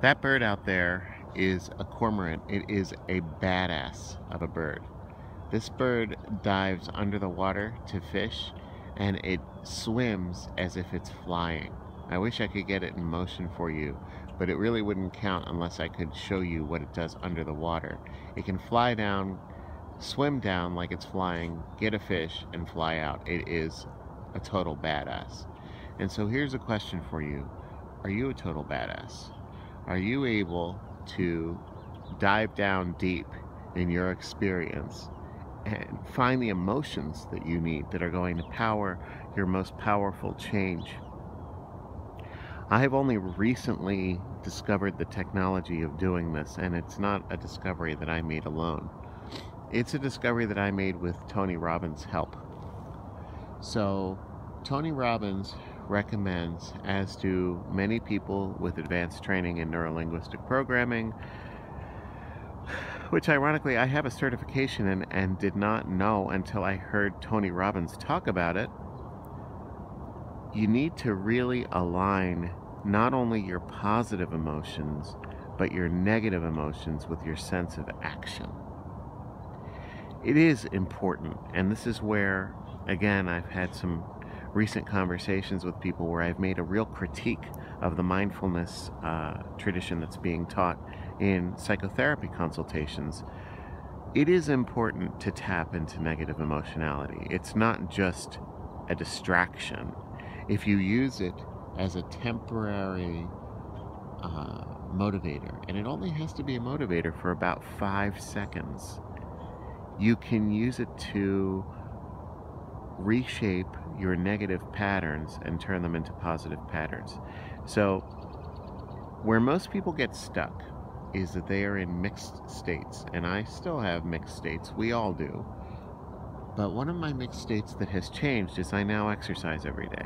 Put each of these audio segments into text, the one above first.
That bird out there is a cormorant. It is a badass of a bird. This bird dives under the water to fish, and it swims as if it's flying. I wish I could get it in motion for you, but it really wouldn't count unless I could show you what it does under the water. It can fly down, swim down like it's flying, get a fish, and fly out. It is a total badass. And so here's a question for you. Are you a total badass? Are you able to dive down deep in your experience and find the emotions that you need that are going to power your most powerful change? I have only recently discovered the technology of doing this, and it's not a discovery that I made alone. It's a discovery that I made with Tony Robbins' help. So, Tony Robbins recommends, as do many people with advanced training in neurolinguistic programming, which ironically I have a certification in and did not know until I heard Tony Robbins talk about it. You need to really align not only your positive emotions, but your negative emotions with your sense of action. It is important, and this is where, again, I've had some recent conversations with people where I've made a real critique of the mindfulness tradition that's being taught in psychotherapy consultations. It is important to tap into negative emotionality. It's not just a distraction. If you use it as a temporary motivator, and it only has to be a motivator for about 5 seconds, you can use it to reshape your negative patterns and turn them into positive patterns. So where most people get stuck is that they are in mixed states, and I still have mixed states. We all do. But one of my mixed states that has changed is I now exercise every day.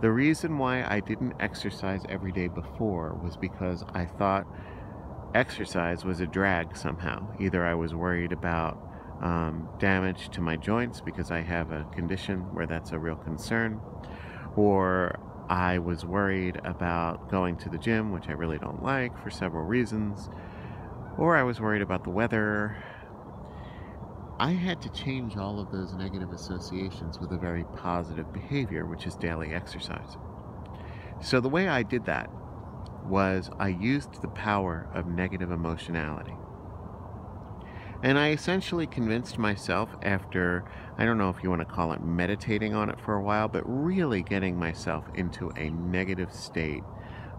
The reason why I didn't exercise every day before was because I thought exercise was a drag somehow. Either I was worried about damage to my joints because I have a condition where that's a real concern, or I was worried about going to the gym, which I really don't like for several reasons, or I was worried about the weather. I had to change all of those negative associations with a very positive behavior, which is daily exercise. So the way I did that was I used the power of negative emotionality. And I essentially convinced myself, after, I don't know if you want to call it meditating on it for a while, but really getting myself into a negative state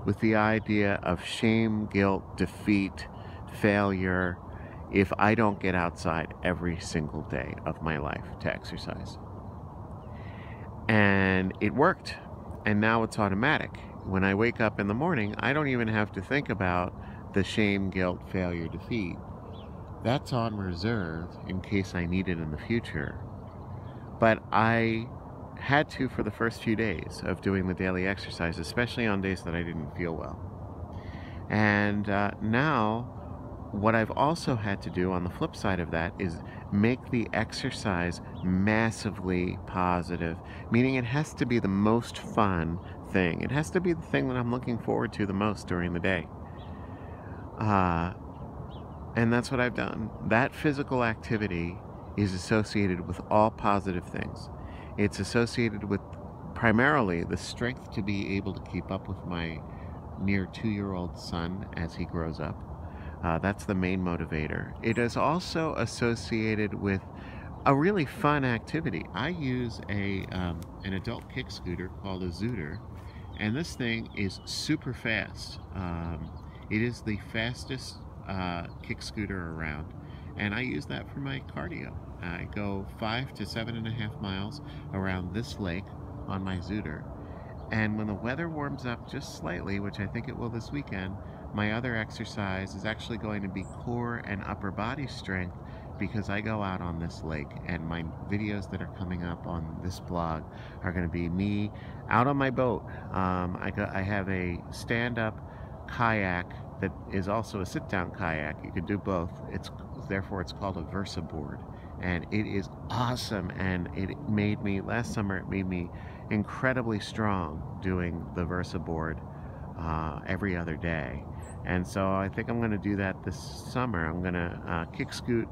with the idea of shame, guilt, defeat, failure, if I don't get outside every single day of my life to exercise. And it worked. And now it's automatic. When I wake up in the morning, I don't even have to think about the shame, guilt, failure, defeat. That's on reserve in case I need it in the future. But I had to for the first few days of doing the daily exercise, especially on days that I didn't feel well. And now, what I've also had to do on the flip side of that is make the exercise massively positive, meaning it has to be the most fun thing. It has to be the thing that I'm looking forward to the most during the day. And that's what I've done. That physical activity is associated with all positive things. It's associated with primarily the strength to be able to keep up with my near 2-year-old son as he grows up. That's the main motivator. It is also associated with a really fun activity. I use an adult kick scooter called a Zooter, and this thing is super fast. It is the fastest kick scooter around, and I use that for my cardio. I go 5 to 7.5 miles around this lake on my Zooter, and when the weather warms up just slightly, which I think it will this weekend, my other exercise is actually going to be core and upper body strength, because I go out on this lake, and my videos that are coming up on this blog are going to be me out on my boat. I have a stand-up kayak that is also a sit-down kayak. You could do both. Therefore it's called a Versa board, and it is awesome. And last summer it made me incredibly strong doing the Versa board every other day. And so I think I'm going to do that this summer. I'm going to kick scoot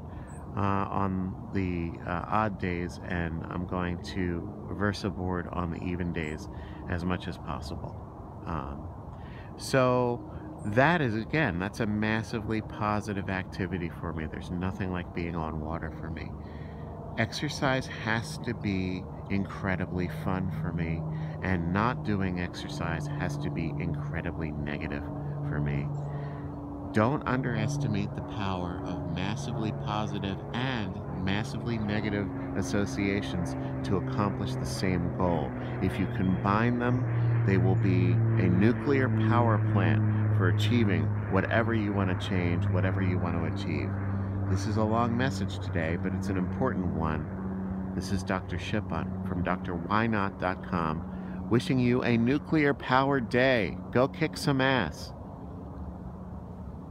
on the odd days, and I'm going to reverse aboard on the even days as much as possible. So that is, again, that's a massively positive activity for me. There's nothing like being on water for me. Exercise has to be incredibly fun for me, and not doing exercise has to be incredibly negative for me. Don't underestimate the power of massively positive and massively negative associations to accomplish the same goal. If you combine them, they will be a nuclear power plant for achieving whatever you want to change, whatever you want to achieve. This is a long message today, but it's an important one. This is Dr. Shipon from drwhynot.com, wishing you a nuclear-powered day. Go kick some ass.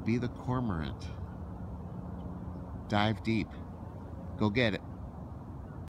Be the cormorant. Dive deep. Go get it.